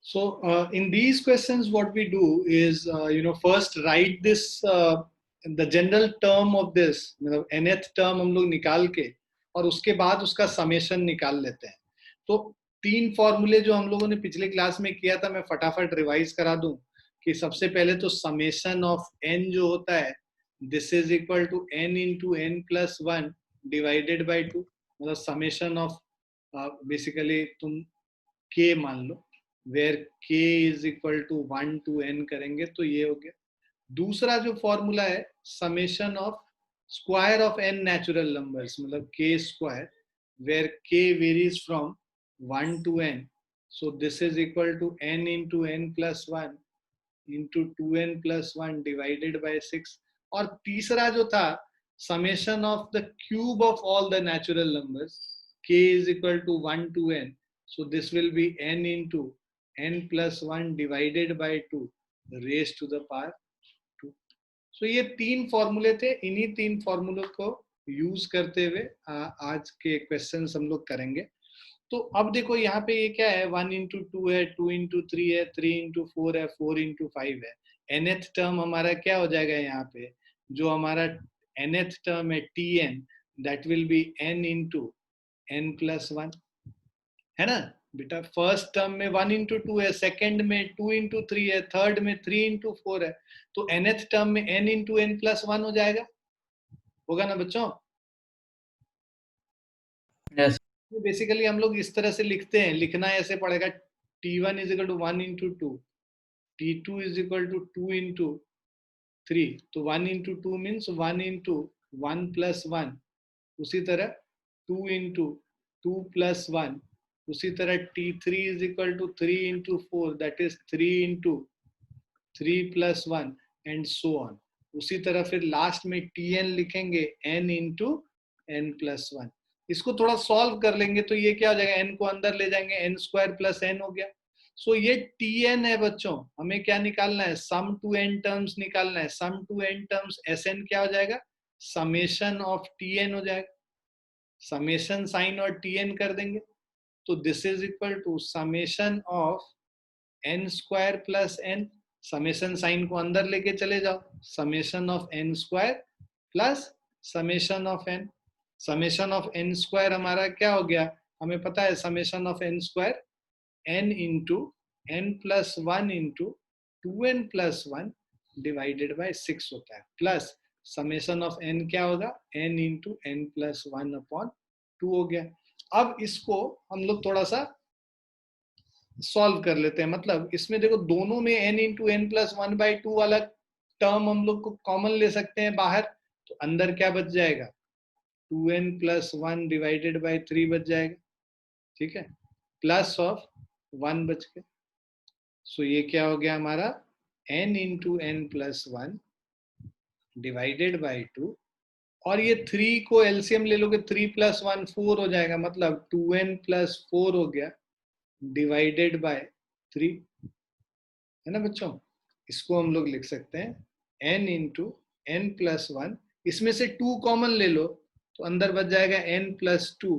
So in these questions, what we do is, first write this, the general term of this, मतलब nth term हम लोग निकाल के और उसके बाद उसका समेशन निकाल लेते हैं. तो 3 फॉर्मूले जो हम लोगों ने पिछले क्लास में किया था, मैं फटाफट रिवाइज करा दूं कि सबसे पहले तो समेशन ऑफ n जो होता है, this is equal to n into n plus 1 divided by 2. मतलब समेशन ऑफ, बेसिकली तुम k मान लो, where k is equal to 1 to n करेंगे तो ये हो गया. दूसरा जो फॉर्मूला है, summation of square of n natural numbers, मतलब k square, where k varies from 1 to n. So this is equal to n into n plus 1 into 2n plus 1 divided by 6. और तीसरा जो था, summation of the cube of all the natural numbers, k is equal to 1 to n. So this will be n into n plus 1 divided by 2 raised to the power 2. So ये 3 फॉर्मूले थे. इन्हीं 3 फॉर्मूलों को use करते हुए आज के questions हम लोग करेंगे. तो अब देखो यहाँ पे ये क्या है, 1 इंटू 2 है, 2 इंटू 3 है, 3 इंटू 4 है, 4 इंटू 5 है. nth टर्म हमारा क्या हो जाएगा यहाँ पे, जो हमारा nth टर्म है tn, that will be n into n plus 1, है ना बेटा. फर्स्ट टर्म में 1 इंटू 2 है, सेकेंड में 2 इंटू 3 है, थर्ड में 3 इंटू 4 है. तो nth टर्म में n इंटू n प्लस 1 हो जाएगा, होगा ना बच्चों. yes. तो बेसिकली हम लोग इस तरह से लिखते हैं, लिखना ऐसे पड़ेगा, t1 is equal to 1 into 2, t2 is equal to 2 into 3. तो 1 इंटू 2 मीन्स 1 इंटू 1 प्लस 1. उसी तरह 2 इंटू 2 प्लस 1. उसी तरह t3 is equal to 3 into 4, that is 3 into 3 plus 1 and so on. उसी तरह फिर लास्ट में tn लिखेंगे n इंटू n प्लस 1. इसको थोड़ा सॉल्व कर लेंगे तो ये क्या हो जाएगा, n को अंदर ले जाएंगे, n स्क्वायर प्लस n हो गया. सो ये tn है बच्चों. हमें क्या निकालना है, सम टू n टर्म्स निकालना है. सम टू n टर्म्स sn क्या हो जाएगा, समेशन ऑफ tn हो जाएगा. समेशन साइन और tn कर देंगे तो this is equal to summation of n square plus n. Summation sign को अंदर लेके चले जाओ, summation of n square plus summation of n. Summation of n square हमारा क्या हो गया, हमें पता है summation of n square n into n plus 1 into 2n plus 1 divided by 6 होता है, प्लस समेशन ऑफ n क्या होगा, n into n plus 1 upon 2 हो गया. अब इसको हम लोग थोड़ा सा सॉल्व कर लेते हैं. मतलब इसमें देखो दोनों में n into n plus 1 by 2 वाला टर्म हम लोग को कॉमन ले सकते हैं बाहर. तो अंदर क्या बच जाएगा, 2n प्लस 1 डिवाइडेड बाई 3 बच जाएगा, ठीक है, प्लस ऑफ 1 बच गया. सो ये क्या हो गया हमारा, n into n plus 1 divided by 2. और ये 3 को एलसीएम ले लोगे, 3 प्लस 1 4 हो जाएगा, मतलब 2n प्लस 4 हो गया डिवाइडेड बाय 3, है ना बच्चों. इसको हम लोग लिख सकते हैं n इंटू n प्लस 1. इसमें से 2 कॉमन ले लो तो अंदर बच जाएगा n प्लस 2.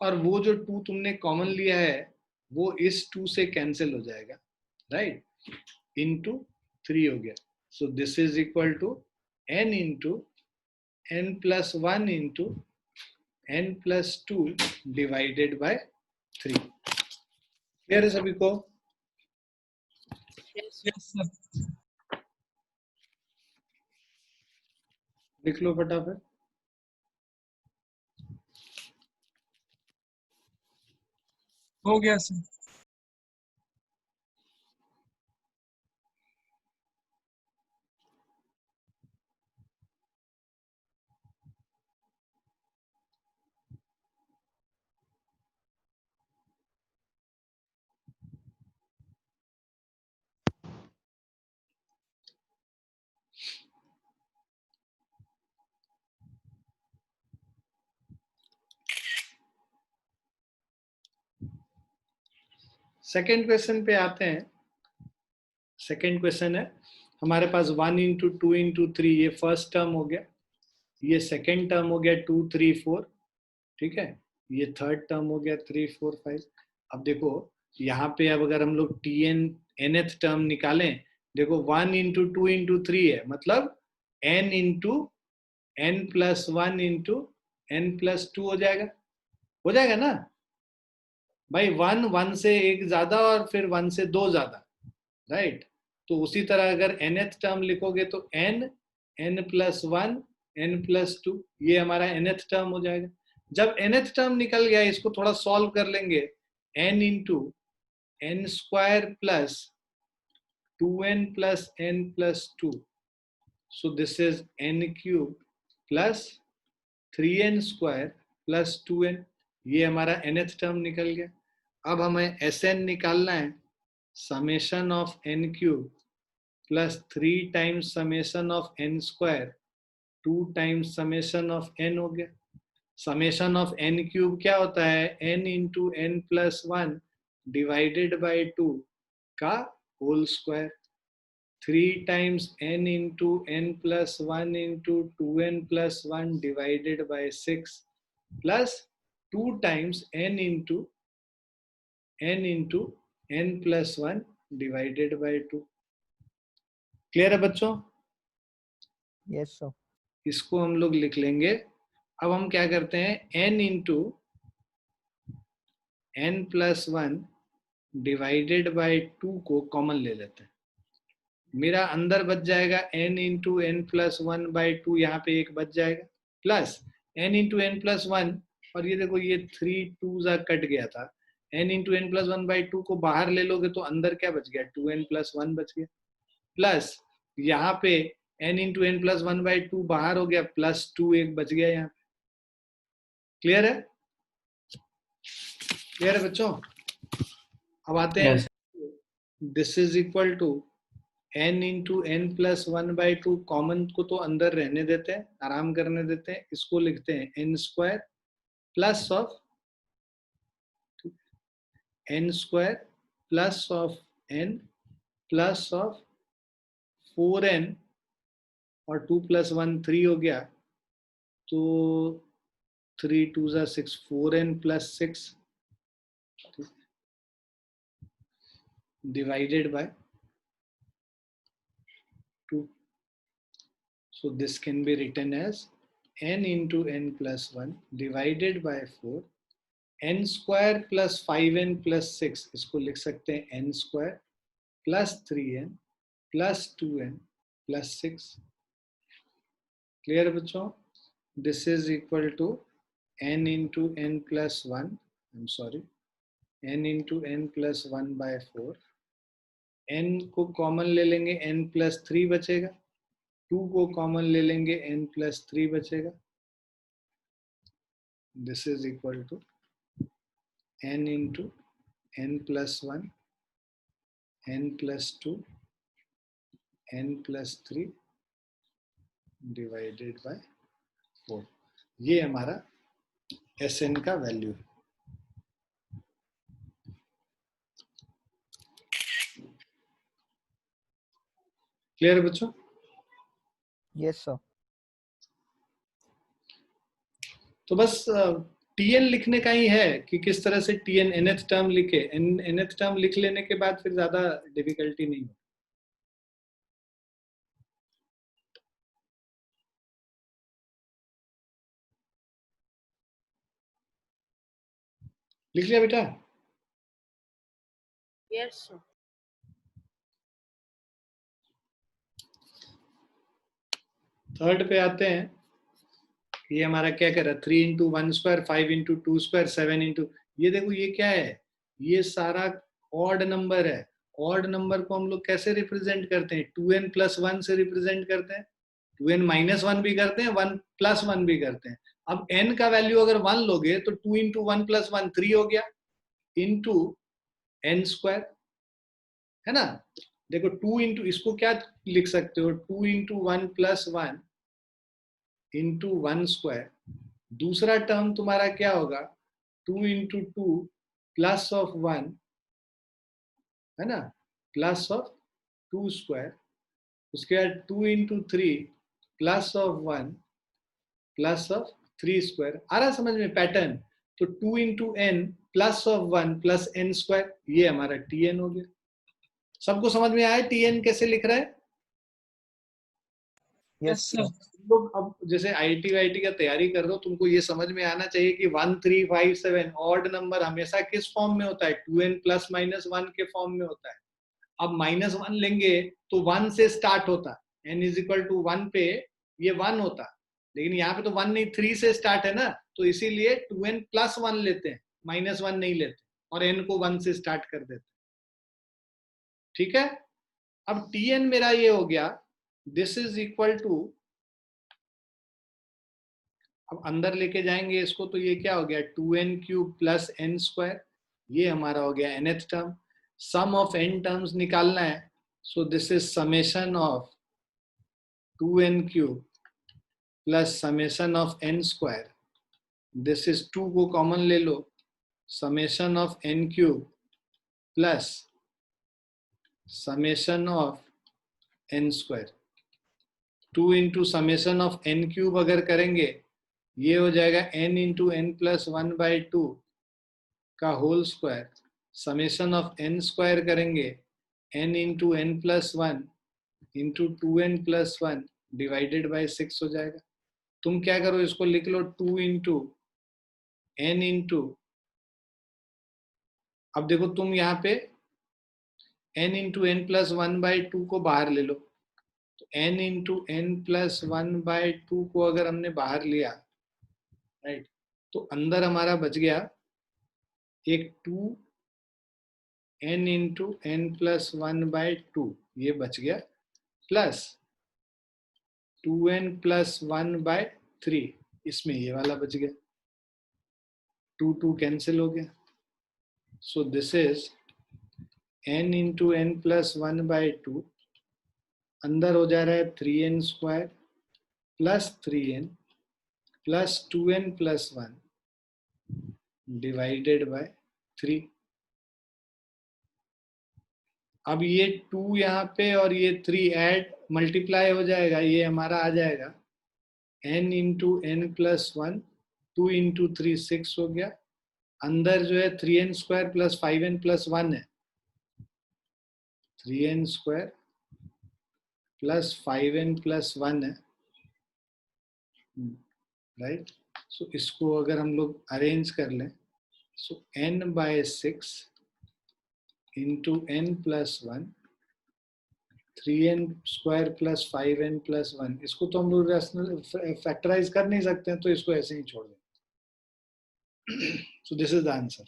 और वो जो 2 तुमने कॉमन लिया है वो इस 2 से कैंसिल हो जाएगा, राइट, इंटू 3 हो गया. So this is equal to n into n plus 1 into n plus 2 divided by 3. Clear है सभी को? Yes, sir. लिख लो फटाफट. हो गया सर. सेकेंड क्वेश्चन पे आते हैं. सेकेंड क्वेश्चन है हमारे पास 1 इंटू 2 इंटू 3, ये फर्स्ट टर्म हो गया, ये सेकेंड टर्म हो गया 2 3 4, ठीक है, ये थर्ड टर्म हो गया 3 4 5. अब देखो यहाँ पे अब अगर हम लोग nth टर्म निकालें, देखो 1 इंटू 2 इंटू 3 है, मतलब n into n plus 1 into n plus 2 हो जाएगा ना भाई। 1 से एक ज्यादा और फिर 1 से 2 ज्यादा, राइट। तो उसी तरह अगर nth टर्म लिखोगे तो n प्लस 1 n प्लस 2, ये हमारा nth टर्म हो जाएगा। जब nth टर्म निकल गया, इसको थोड़ा सॉल्व कर लेंगे, n into n square plus 2n plus n plus 2, so this is n cube plus 3n square plus 2n, ये हमारा nth टर्म निकल गया। अब हमें Sn निकालना है, summation of n cube plus 3 times summation of n square 2 times summation of n हो गया। समेशन ऑफ n क्यूब क्या होता है, n into n plus 1 divided by 2 का whole square, 3 times n into n plus 1 into 2n plus 1 divided by 6 plus 2 times n into n plus 1 divided by 2। Clear है बच्चों? Yes sir. इसको हम लोग लिख लेंगे। अब हम क्या करते हैं, n into n plus 1 divided by 2 को कॉमन ले लेते हैं। मेरा अंदर बच जाएगा n into n plus 1 by 2, यहाँ पे एक बच जाएगा, plus n into n plus 1, और ये देखो ये 3 2 कट गया था, n into n plus 1 by 2 को बाहर ले लोगे तो अंदर क्या बच गया, 2n प्लस 1 बच गया, प्लस यहाँ पे n into n plus 1 by 2 बाहर हो गया, प्लस 2 एक बच गया यहाँ पे। क्लियर है? क्लियर है बच्चों? अब आते हैं, this is equal to n into n plus 1 by 2, common को तो अंदर रहने देते हैं, आराम करने देते हैं, इसको लिखते हैं n square plus of n square plus of n plus of 4n, और 2 प्लस 1 3 हो गया, तो 3 2 6, 4n plus 6 divided by 2. So this can be written as n into n plus 1 divided by 4, n square plus 5n plus 6, इसको लिख सकते हैं n square plus 3n plus 2n plus 6. Clear बच्चों? This is equal to n into n plus 1, I'm sorry, n into n plus 1 by 4, n को common ले लेंगे, n plus 3 बचेगा, 2 को कॉमन ले लेंगे, n प्लस 3 बचेगा। This is equal to n into n plus 1, n plus 2, n plus 3 divided by 4। ये हमारा Sn का वैल्यू है। क्लियर बच्चों? Yes sir. तो बस tn लिखने का ही है कि किस तरह से tn nth टर्म लिखे, nth टर्म लिख लेने के बाद फिर ज्यादा डिफिकल्टी नहीं हो। लिख लिया बेटा? Yes sir. थर्ड पे आते हैं। ये हमारा क्या कर रहा है, 3 into 1 square, 5 into 2 square, 7 into, ये देखो ये क्या है, ये सारा ऑड नंबर है। ऑड नंबर को हम लोग कैसे रिप्रेजेंट करते हैं, 2n प्लस 1 से रिप्रेजेंट करते हैं, 2n माइनस 1 भी करते हैं, 1 प्लस 1 भी करते हैं। अब n का वैल्यू अगर 1 लोगे तो 2 इंटू 1 प्लस 1 3 हो गया, इंटू n स्क्वायर, है ना। देखो 2 इंटू, इसको क्या लिख सकते हो, 2 इंटू 1 प्लस 1 इंटू 1 स्क्वायर, दूसरा टर्म तुम्हारा क्या होगा, 2 इंटू 2 प्लस ऑफ 1, है ना, प्लस ऑफ 2 स्क्वायर, उसके बाद 2 into 3 plus of 1 plus of 3 square. आ रहा समझ में पैटर्न? तो 2 into n plus of 1 plus n square, ये हमारा टी एन हो गया। सबको समझ में आया टी एन कैसे लिख रहा है? Yes, Yes, sir. sir. लोग अब जैसे आईटी वाईटी का तैयारी कर रहे हो, तुमको ये समझ में आना चाहिए कि 1357 ऑड नंबर हमेशा किस फॉर्म में होता है? 2n प्लस माइनस 1 के फॉर्म में होता है। अब -1 लेंगे तो 1 से स्टार्ट होता है, n इज इक्वल टू 1 पे ये 1 होता, लेकिन यहाँ पे तो 1 नहीं 3 से स्टार्ट है ना, तो इसीलिए 2n प्लस 1 लेते हैं, -1 नहीं लेते, और n को 1 से स्टार्ट कर देते हैं। ठीक है, अब tn मेरा ये हो गया, दिस इज इक्वल टू, अब अंदर लेके जाएंगे इसको तो ये क्या हो गया 2n cube plus n square, ये हमारा हो गया nth term. Sum of n terms निकालना है, so this is summation of 2n cube plus summation of n square, this is 2 को कॉमन ले लो, summation of n cube plus summation of n square. 2 into summation of n cube अगर करेंगे ये हो जाएगा n इंटू एन प्लस 1/2 का whole square, summation of n square करेंगे n into n plus 1 into 2n plus 1 divided by 6 हो जाएगा। तुम क्या करो, इसको लिख लो 2 इंटू एन इंटू, अब देखो तुम यहाँ पे n इंटू एन प्लस 1/2 को बाहर ले लो, तो n इंटू एन प्लस 1/2 को अगर हमने बाहर लिया, राइट, तो अंदर हमारा बच गया एक 2n इंटू एन प्लस 1/2, ये बच गया, प्लस 2n प्लस 1/3, इसमें ये वाला बच गया, 2 कैंसिल हो गया, so this is n into n plus 1/2, अंदर हो जा रहा है 3n square plus 3n plus 2n plus 1 divided by 3। अब ये 2 यहाँ पे और ये 3 ऐड मल्टीप्लाई हो जाएगा, ये हमारा आ जाएगा n into n plus 1, 2 into 3 6 हो गया, अंदर जो है 3n square plus 5n plus 1 है, 3n square plus 5n plus 1 है, राइट। सो इसको अगर हम लोग अरेंज कर लें, सो n/6 into n plus 1, 3n square plus 5n plus 1, इसको तो हम लोग रैशनल फैक्टराइज कर नहीं सकते हैं, तो इसको ऐसे ही छोड़ दें। सो this is the answer.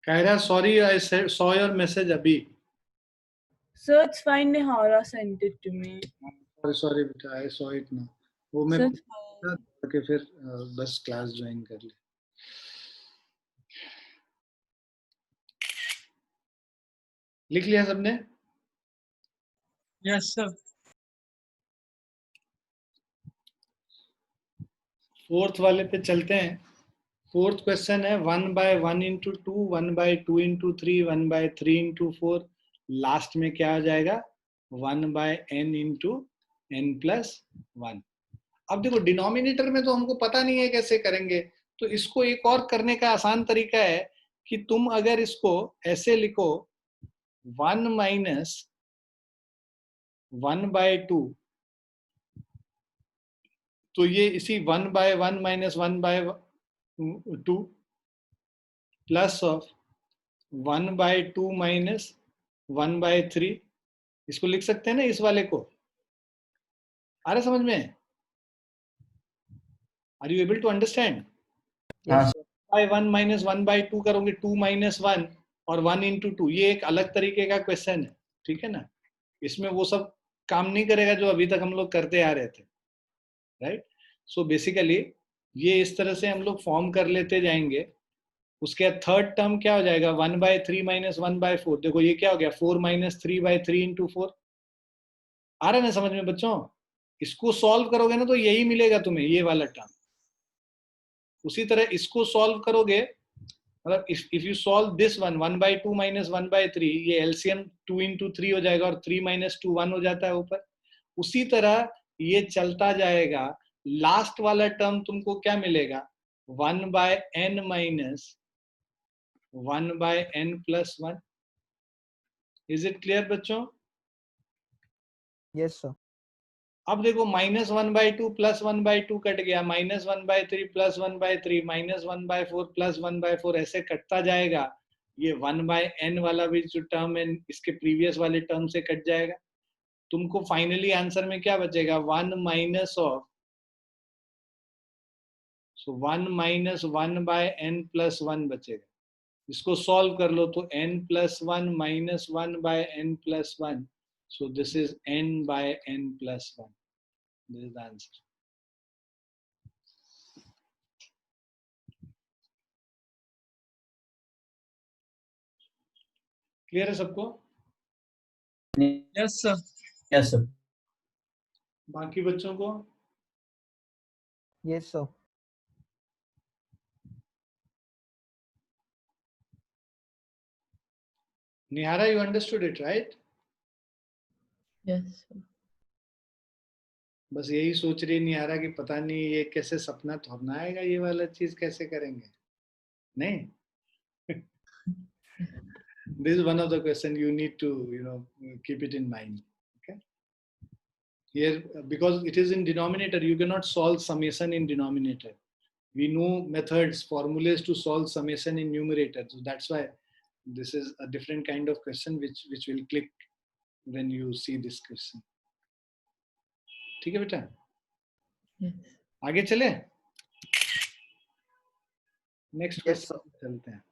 Kaira, sorry, I saw your message abhi. Sir, it's fine. Nihara sent it to me. Sorry बेटा, I saw it now. वो मैं Sir, it's fine. के फिर बस क्लास ज्वाइन कर ले। लिख लिया सबने? Yes, sir. फोर्थ वाले पे चलते हैं। फोर्थ क्वेश्चन है 1/1 इंटू 2, 1/2 इंटू 3, 1/3 इंटू 4, लास्ट में क्या आ जाएगा 1/n इंटू n प्लस 1। अब देखो डिनोमिनेटर में तो हमको पता नहीं है कैसे करेंगे, तो इसको एक और करने का आसान तरीका है कि तुम अगर इसको ऐसे लिखो 1 माइनस 1/2, तो ये इसी 1/1 माइनस 1/2 प्लस ऑफ 1/2 माइनस 1/3, इसको लिख सकते हैं ना इस वाले को। आ रहा समझ में? Are you able to understand? Yes, sir. 1/1 minus 1/2 करोगे 2 माइनस 1 और 1 इंटू 2, ये एक अलग तरीके का क्वेश्चन है, ठीक है ना। इसमें वो सब काम नहीं करेगा जो अभी तक हम लोग करते आ रहे थे, राइट। सो बेसिकली ये इस तरह से हम लोग फॉर्म कर लेते जाएंगे उसके बाद थर्ड टर्म क्या हो जाएगा 1/3 माइनस 1/4। देखो ये क्या हो गया 4 माइनस 3/3 इंटू 4। आ रहा है ना समझ में बच्चों? इसको सॉल्व करोगे ना तो यही मिलेगा तुम्हें, ये वाला टर्म। उसी तरह इसको सॉल्व करोगे, मतलब if you solve this one 1/2 minus 1/3, ये एलसीएम 2 इंटू 3 हो जाएगा और 3 माइनस 2 1 हो जाता है ऊपर। उसी तरह ये चलता जाएगा। लास्ट वाला टर्म तुमको क्या मिलेगा 1/n minus 1/n plus 1। Is it clear बच्चों? Yes, sir. अब देखो -1/2 प्लस 1/2 कट गया, -1/3 प्लस 1/3, -1/4 प्लस 1/4, ऐसे कटता जाएगा। ये 1/n वाला भी जो टर्म है इसके प्रीवियस वाले टर्म से कट जाएगा। तुमको फाइनली आंसर में क्या बचेगा 1 minus of, so 1 minus 1/n plus 1 बचेगा। इसको सॉल्व कर लो तो n plus 1 minus 1/n plus 1, so this is n/n plus 1. This is the answer. Clear है सबको? Yes, sir. Yes, sir. बाकी बच्चों को? Yes, sir. Nihara, you understood it, right? Yes, sir. बस यही सोच रही निहारा कि पता नहीं ये कैसे सपना थोड़ना आएगा, ये वाला चीज कैसे करेंगे। नहीं this is one of the question you need to keep it in mind. Okay, here because it is in denominator, you cannot solve summation in denominator. We know methods, formulas to solve summation in numerator, so that's why this is a different kind of question which will click when you see this question. ठीक है बेटा? Yes. आगे चले, next Yes, question sir. चलते हैं।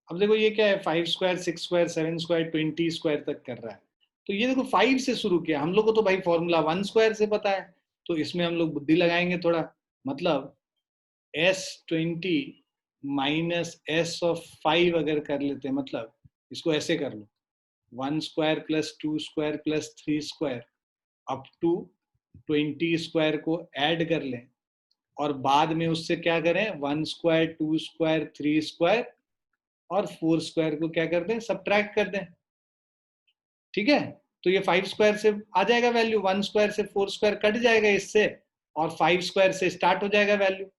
अब देखो ये क्या है 5 स्क्वायर 6 स्क्वायर 7 स्क्वायर 20 स्क्वायर तक कर रहा है। तो ये देखो 5 से शुरू किया, हम लोग को तो भाई फॉर्मूला 1 स्क्वायर से पता है, तो इसमें हम लोग बुद्धि लगाएंगे थोड़ा। मतलब s20 माइनस s ऑफ 5 अगर कर लेते हैं, मतलब इसको ऐसे कर लो 1 square plus 2 square plus 3 square up to 20 square को ऐड कर लें, और बाद में उससे क्या करें 1 स्क्वायर 2 स्क्वायर 3 स्क्वायर और 4 स्क्वायर को क्या कर दें सब्ट्रैक्ट कर दें। ठीक है, तो ये 5 स्क्वायर से आ जाएगा वैल्यू, 1 स्क्वायर से 4 स्क्वायर कट जाएगा इससे, और 5 स्क्वायर से स्टार्ट हो जाएगा वैल्यू।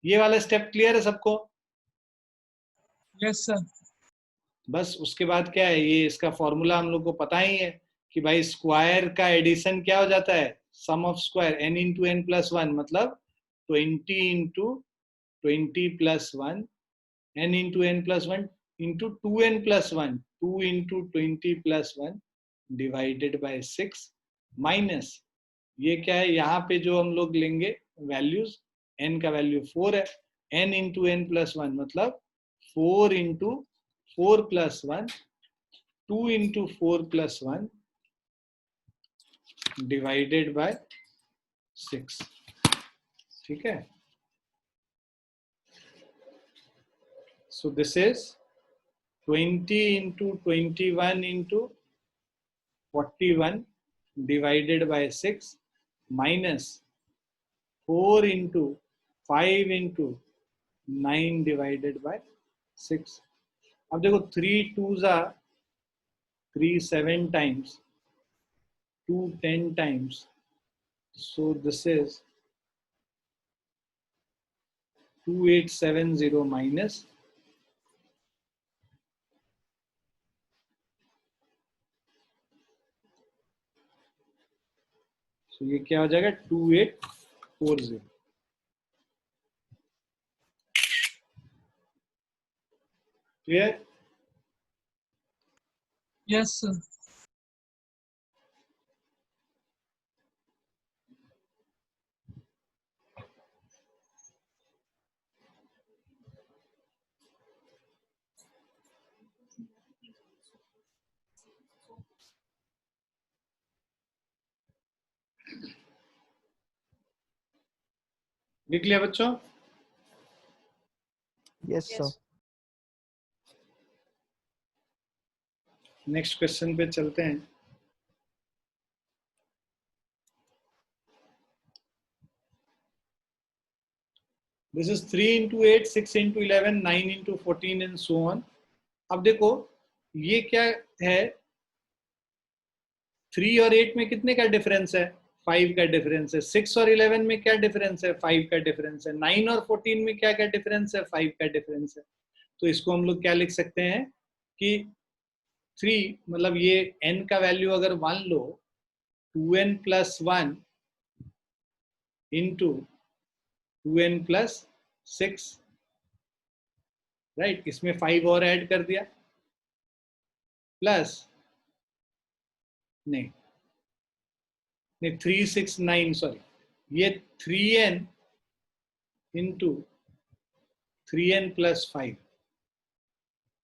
ये वाला स्टेप क्लियर है सबको? Yes, sir. बस उसके बाद क्या है, ये इसका फॉर्मूला हम लोग को पता ही है कि भाई स्क्वायर का एडिशन क्या हो जाता है sum of square n into n plus 1, मतलब 20 into 20 plus 1 n into n plus 1 into 2n plus 1 2 into 20 plus 1 divided by 6 minus ये क्या है, यहाँ पे जो हम लोग लेंगे वैल्यूज, n का वैल्यू 4 है, n इंटू एन प्लस 1 मतलब 4 into 4 plus 1 2 into 4 plus 1 divided by 6। ठीक है, so this is 20 into 21 into 41 divided by 6 minus 4 into 5 into 9 divided by 6। अब देखो 3 2s are 3 7 times, 2 10 times, so this is 2870 minus so ये क्या हो जाएगा 2840। Clear? Yes, sir. लिख लिया बच्चों? Yes, sir. Yes. Next question पे चलते हैं. This is 3 into 8, 6 into 11, 9 into 14 and so on. अब देखो ये क्या है, 3 और 8 में कितने का डिफरेंस है? 5 का डिफरेंस है. 6 और 11 में क्या डिफरेंस है? 5 का डिफरेंस है. 9 और 14 में क्या क्या डिफरेंस है? 5 का डिफरेंस है. तो इसको हम लोग क्या लिख सकते हैं कि 3 मतलब ये n का वैल्यू अगर मान लो 2n plus 1 into 2n plus 6, right, इसमें 5 और ऐड कर दिया, प्लस नहीं 3 6 9 सॉरी, ये 3n इंटू 3n plus 5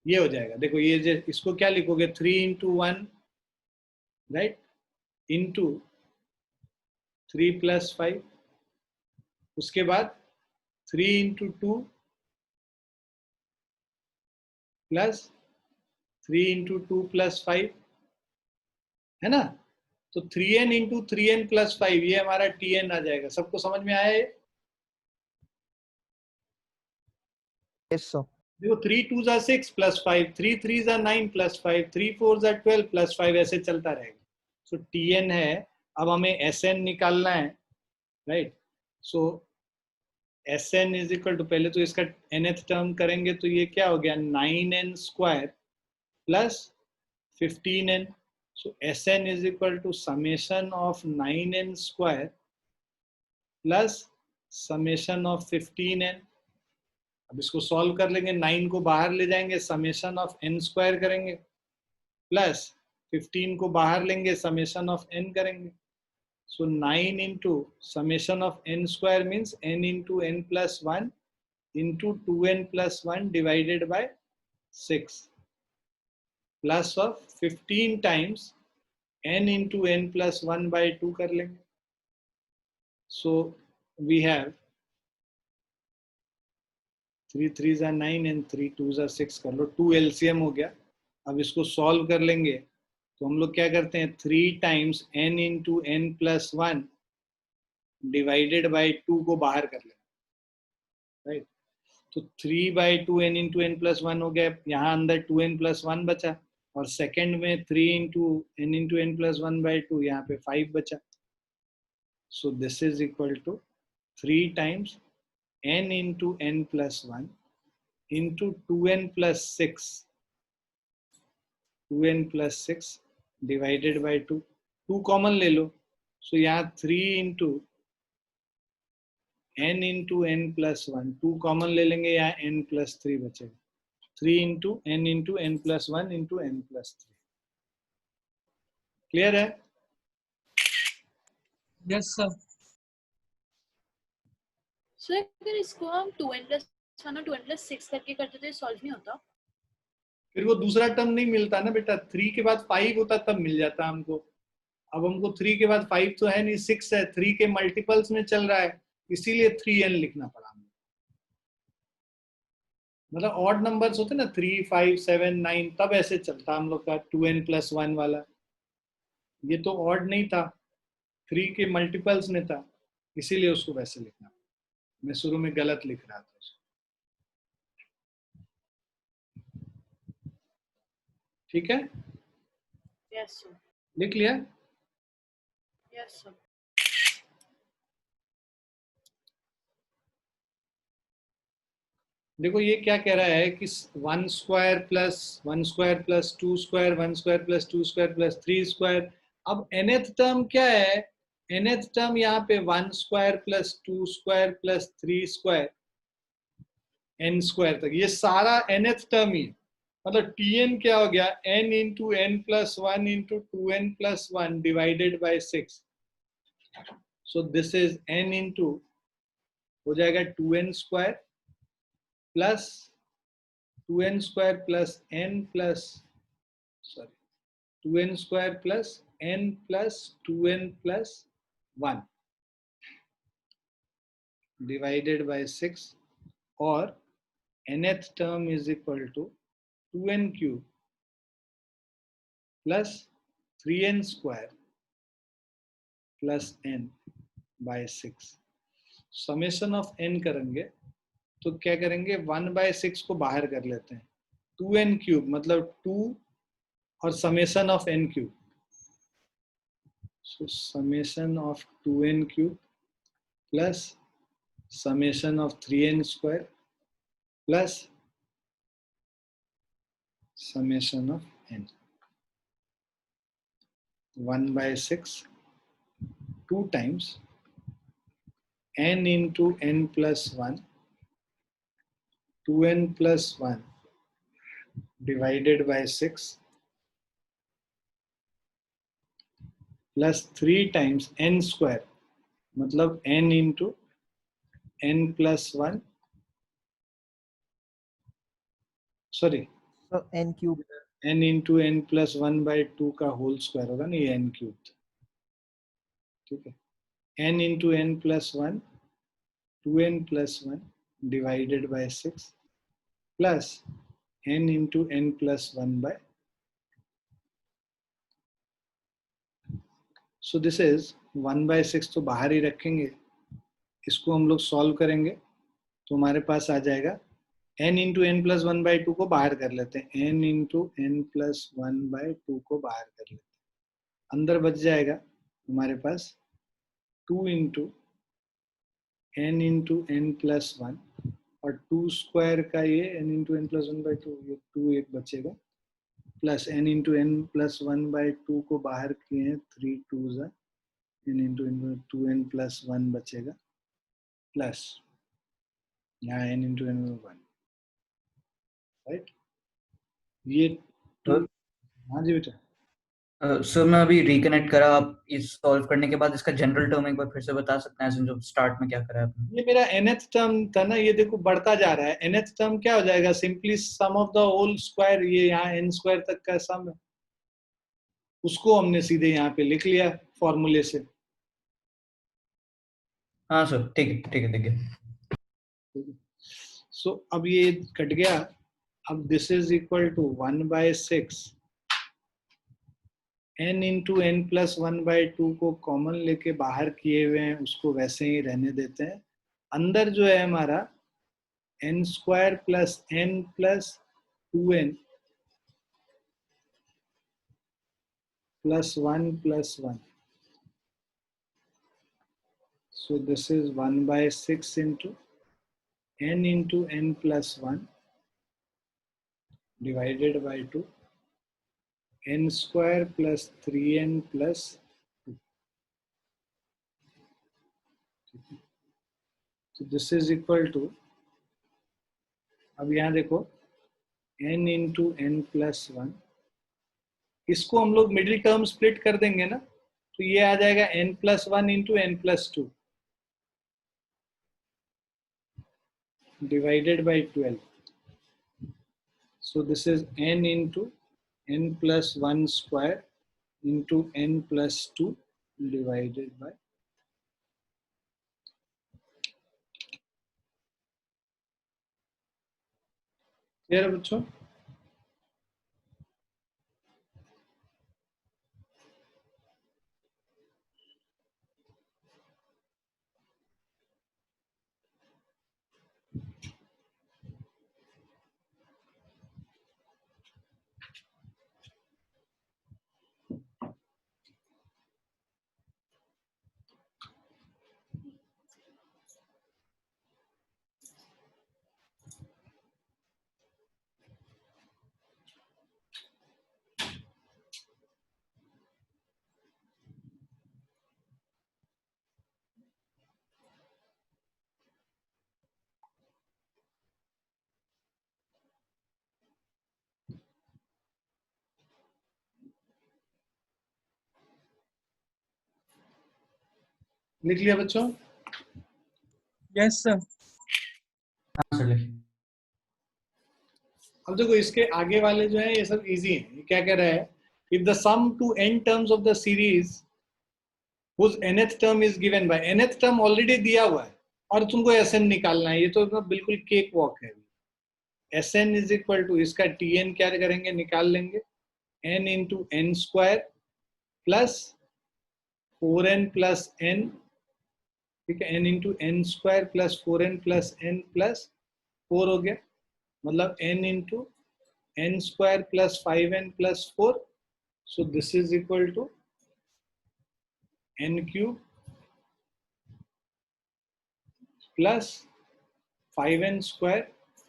ये हो जाएगा. देखो ये इसको क्या लिखोगे? 3 into 1, राइट, इंटू 3 plus 5, उसके बाद 3 into 2 प्लस 3 into 2 plus 5, है ना? तो 3n into 3n plus 5 ये हमारा tn आ जाएगा. सबको समझ में आया ये? Yes, sir. देखो 3 2s are 6 plus 5, 3 3s are 9 plus 5, 3 4s are 12 plus 5, ऐसे चलता रहेगा. सो tn है. अब हमें sn निकालना है, right. So sn is equal to, पहले तो इसका nth टर्म करेंगे तो ये क्या हो गया? 9n square plus 15n. So sn is equal to summation of 9n square plus summation of 15n. अब इसको सॉल्व कर लेंगे, 9 को बाहर ले जाएंगे, समेशन ऑफ n स्क्वायर करेंगे, प्लस 15 को बाहर लेंगे, समेशन ऑफ n करेंगे. So 9 into summation of n square means n into n plus 1 into 2n plus 1 divided by 6 plus of 15 times n into n plus 1 by 2 कर लेंगे. So we have 3 3s are 9 and 3 2s are 6 कर लो, 2 LCM हो गया. अब इसको solve कर लेंगे तो हम लोग क्या करते हैं? 3 times n into n plus 1 divided by 2 को बाहर कर लेंगे, राइट. तो 3 by 2 n into n plus 1 हो गया. यहाँ अंदर 2n प्लस 1 बचा, और सेकेंड में 3 इंटू n प्लस 1 बाई 2, यहाँ पे 5 बचा. So this is equal to 3 times n into n plus 1 into 2n plus 6, 2n plus 6 divided by 2. 2 common ले लो, सो यहाँ 3 into n plus 1, 2 कॉमन ले लेंगे, यहाँ n plus 3 बचेगा. 3 into n plus 1 into n plus 3. Clear है? Yes, sir. सो अगर इसको हम 2n plus 1 और 2n plus 6 करके करते तो ये सॉल्व नहीं होता? फिर वो दूसरा टर्म नहीं मिलता ना बेटा. 3 के बाद 5 होता तब मिल जाता हमको. अब हमको 3 के बाद 5 तो है नहीं, 6 है. 3 के मल्टीपल्स में चल रहा है, इसीलिए 3n लिखना पड़ा हमें. मतलब ऑड नंबर्स होते ना 3 5 7 9, तब ऐसे चलता हम लोग का 2n plus 1 वाला. ये तो ऑड नहीं था, 3 के मल्टीपल्स में था, इसीलिए उसको वैसे लिखना. मैं शुरू में गलत लिख रहा था उसको. ठीक है, यस सर. लिख लिया? Yes sir. देखो ये क्या कह रहा है कि 1 square plus 1 square plus 2 square, 1 square plus 2 square plus 3 square. अब nth टर्म क्या है? nth टर्म यहाँ पे 1 square plus 2 square plus 3 square n square तक, ये सारा nth टर्म ही है. मतलब tn क्या हो गया? n into n plus 1 into 2n plus 1 divided by 6. So this is n into, हो जाएगा 2n square plus 2n square plus n plus, sorry 2n square plus n plus 2n plus 1, divided by 6 or nth term is equal to 2n cube plus 3n square plus n by 6. Summation of n करेंगे तो क्या करेंगे 1/6 को बाहर कर लेते हैं 2n cube मतलब 2 और summation of n cube so summation of 2n cube plus summation of 3n square plus summation of n 1/6 2 times n into n plus 1 2n plus 1 divided by 6 plus 3 times n square मतलब n into n plus 1 sorry So n cube. n into n plus 1/2 का whole square होगा ना ये n cube ठीक है n into n plus 1 2n plus 1 divided by 6 plus n into n plus 1 by so this is 1/6 तो बाहर ही रखेंगे इसको हम लोग सॉल्व करेंगे तो हमारे पास आ जाएगा n into n plus 1/2 को बाहर कर लेते हैं n into n plus 1/2 को बाहर कर लेते हैं अंदर बच जाएगा हमारे पास 2 into n into n plus 1 और 2 स्क्वायर का ये n into n plus 1/2 ये 2 एक बचेगा plus n into n plus 1/2 को बाहर किए हैं 3 2s n into n 2n plus 1 बचेगा प्लस यहाँ n into n 1 राइट ये 2 हाँ जी बेटा सर मैं अभी रिकनेक्ट करा आप इस सॉल्व करने के बाद इसका जनरल टर्म एक बार फिर से बता सकते हैं जो स्टार्ट में क्या करा है आपने ये मेरा nth टर्म था ना ये देखो बढ़ता जा रहा है nth टर्म क्या हो जाएगा simply sum of the whole square ये यहाँ n स्क्वायर तक का सम है उसको हमने सीधे यहाँ पे लिख लिया फॉर्मूले से हाँ सर ठीक है दिख गया सो अब ये कट गया अब this is equal to 1/6 n into n plus 1/2 को कॉमन लेके बाहर किए हुए हैं उसको वैसे ही रहने देते हैं अंदर जो है हमारा n square plus n plus 2n plus 1 plus 1 so this is 1/6 into n plus 1 divided by 2 n square plus 3n plus 2 so this is equal to अब यहाँ देखो n into n plus 1 इसको हम लोग मिडिल टर्म स्प्लिट कर देंगे ना तो ये आ जाएगा n plus 1 into n plus 2 divided by 12 so this is n into n plus 1 square into n plus 2 divided by clear है बच्चों लिख लिया बच्चों यस सर हाँ सर अब देखो इसके आगे वाले जो है ये सब इजी हैं ये क्या कह रहा है if the sum to n terms of the series whose nth term is given by nth term already दिया हुआ है और तुमको Sn निकालना है, ये तो ना बिल्कुल केक वॉक है। Sn इज इक्वल टू इसका Tn क्या करेंगे, निकाल लेंगे, n into n square plus 4n plus n, ठीक है, n into n square plus 4n plus n plus 4 हो गया, मतलब n into n square plus 5n plus 4, so this is equal to n cube plus 5n square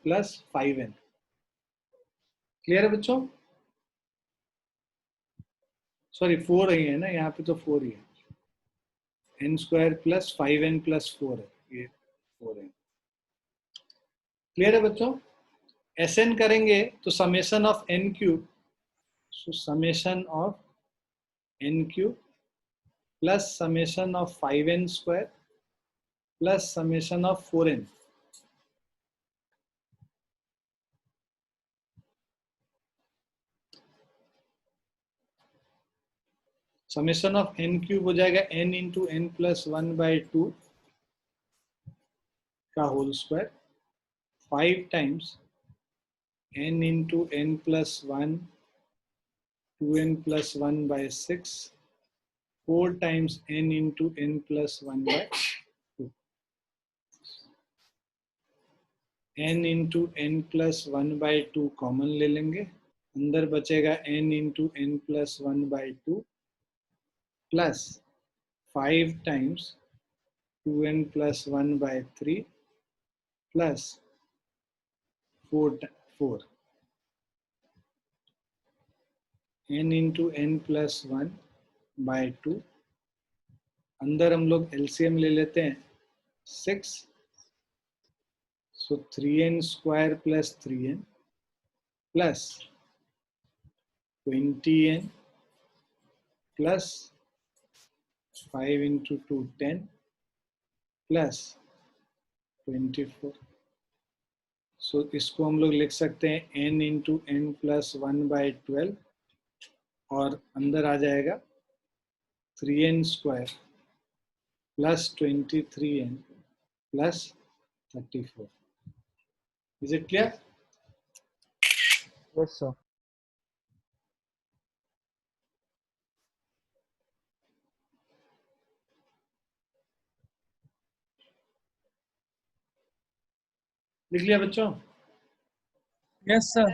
plus 5n। Clear है बच्चों? Sorry 4 ही है ना, यहाँ पे तो 4 ही है, n square plus 5n plus 4 है, ये 4 है। क्लियर है बच्चों? Sn करेंगे तो summation of n cube, so summation of n cube plus summation of 5n square plus summation of 4n, summation of n cube हो जाएगा n इंटू एन प्लस 1/2 का whole square 5 times n into n plus 1 2n plus 1/6 4 times n into n plus 1/2, n into n plus 1/2 common ले लेंगे, अंदर बचेगा n into n plus 1/2 plus 5 times 2n plus 1/3 प्लस 4 n into n plus 1/2, अंदर हम लोग LCM ले लेते हैं 6, so 3n square plus 3n plus 20n plus 5 into 2 10 plus 24, so इसको हम लोग लिख सकते हैं n इंटू एन प्लस 1/12 और अंदर आ जाएगा 3n square plus 23n plus 34। Is it clear? Yes, sir. लिख लिया बच्चों? Yes, sir.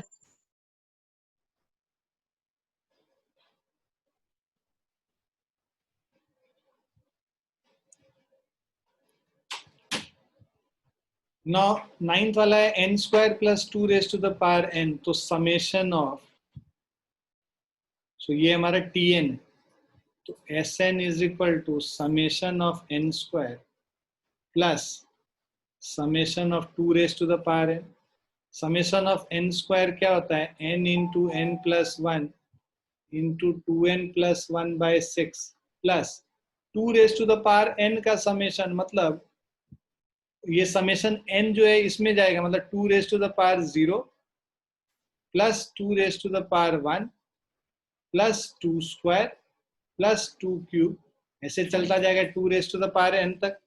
नौ 9th वाला है n square plus 2 raise to the power n, तो समेशन ऑफ, सो ये हमारा tn, तो Sn is equal to summation of n square plus summation of 2 raise to the power n। Summation of n square क्या होता है, n into n plus 1 into 2n plus 1/6 plus 2 raise to the power n का summation, मतलब ये summation n जो है इसमें जाएगा, मतलब 2 raise to the power 0 plus 2 raise to the power 1 plus 2 square plus 2 cube, ऐसे चलता जाएगा 2 raise to the power n तक।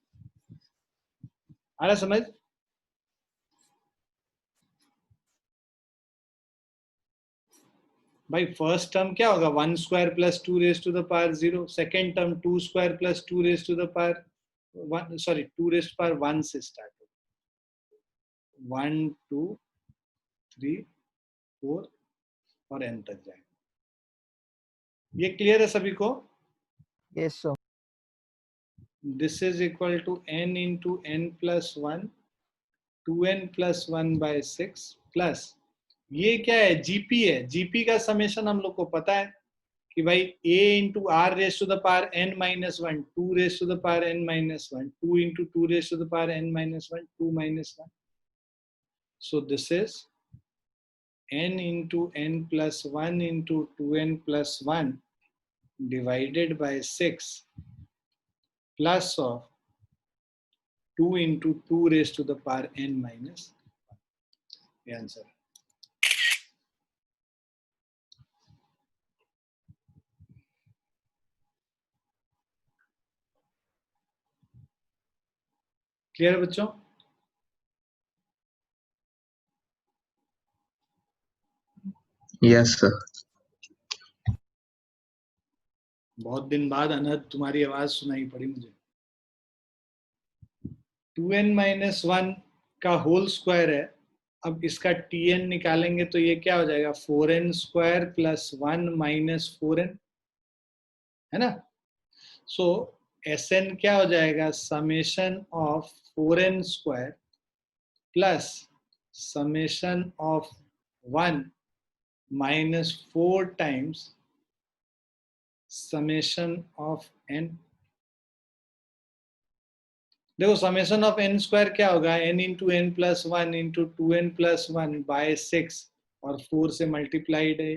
आ रहा समझ? भाई फर्स्ट टर्म क्या होगा, 1 square plus 2 raise to the power 0, second term 2 square plus 2 raise to the power 1, sorry 2 raise to power 1 से स्टार्ट हो, 1 2 3 4 और n तक जाएगा। ये क्लियर है सभी को? Yes, sir. This is equal to n into n plus 1 2n plus 1/6 plus ये क्या है, जीपी है। जीपी का समेशन हम लोग को पता है कि भाई a into r raise to the power n minus 1 2 raise to the power n minus 1 2 into 2 raise to the power n minus 1 2 minus 1, so this is n into n plus 1 into 2n plus 1 divided by 6 plus of 2 into 2 raised to the power n minus 1. The answer. Clear है बच्चों? Yes sir. बहुत दिन बाद अनहद तुम्हारी आवाज सुनाई पड़ी मुझे। 2n-1 का होल स्क्वायर है। अब इसका tn निकालेंगे तो ये क्या हो जाएगा, 4n² प्लस 1 माइनस 4n, है ना? सो Sn क्या हो जाएगा, summation of 4n² plus summation of 1 minus 4 times summation of n। देखो समेशन ऑफ n² क्या होगा, n into n plus 1 into 2n plus 1 by 6 और 4 से मल्टीप्लाइड है,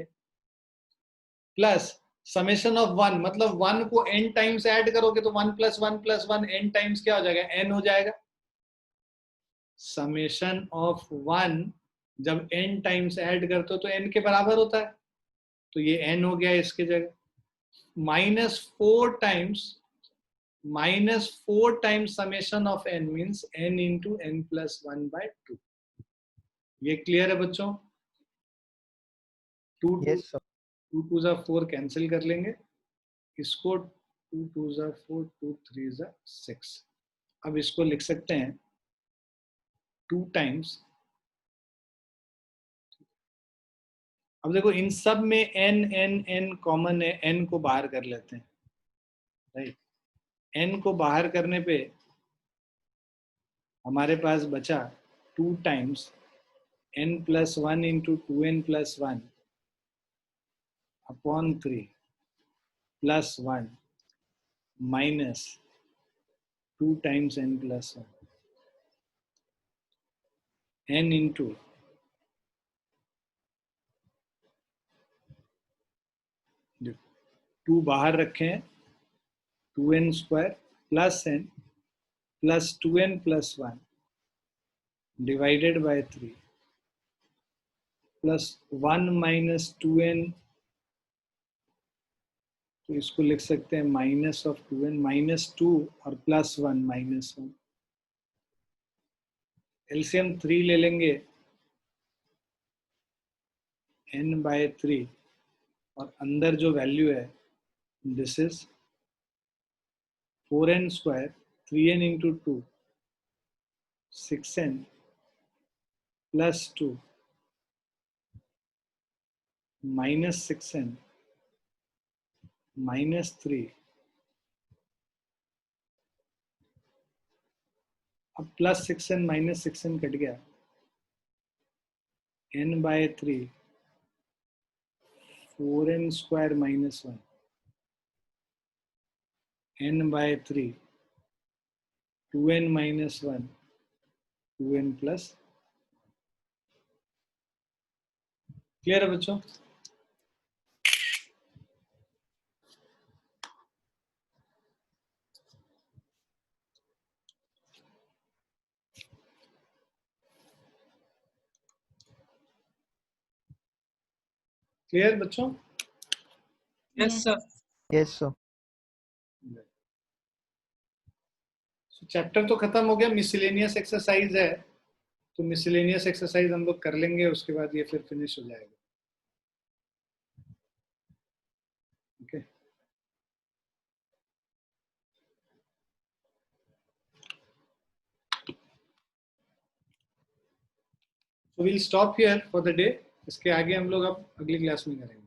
प्लस समेशन ऑफ 1 मतलब 1 को n टाइम्स ऐड करोगे तो 1 प्लस 1 प्लस 1 n टाइम्स क्या हो जाएगा, n हो जाएगा। समेशन ऑफ 1 जब n टाइम्स ऐड करते हो तो n के बराबर होता है, तो ये n हो गया इसके जगह। -4 times summation of n means n into n plus 1 by 2। ये क्लियर है बच्चों? 2 Yes, sir. 2 2 जा 4 कैंसिल कर लेंगे, इसको 2 2 जा 4 2 3 जा 6। अब इसको लिख सकते हैं 2 टाइम्स। अब देखो इन सब में n n n कॉमन है, n को बाहर कर लेते हैं, राइट? n को बाहर करने पे हमारे पास बचा 2 times n plus 1 into 2n plus 1 upon 3 plus 1 minus 2 times n plus 1 n into 2 बाहर रखे हैं, 2n² plus n plus 2n plus 1 divided by 3 plus 1 minus 2n, तो इसको लिख सकते हैं माइनस ऑफ 2n, -2 और प्लस 1 -1। एलसीएम 3 ले लेंगे n बाय 3 और अंदर जो वैल्यू है this is 4n², 3n into 2 6n plus 2 minus 6n minus 3। अब plus 6n minus 6n cut गया, n by 3 4n² minus 1 n by 3 2n minus 1 2n plus. Clear है बच्चों? क्लियर बच्चों? Yes, sir. Yes, sir. Chapter तो खत्म हो गया, miscellaneous exercise है, तो मिसलेनियस एक्सरसाइज हम लोग कर लेंगे, उसके बाद ये फिर फिनिश हो जाएगा। Okay, so will stop here for the day. इसके आगे हम लोग अब अगली क्लास में करेंगे।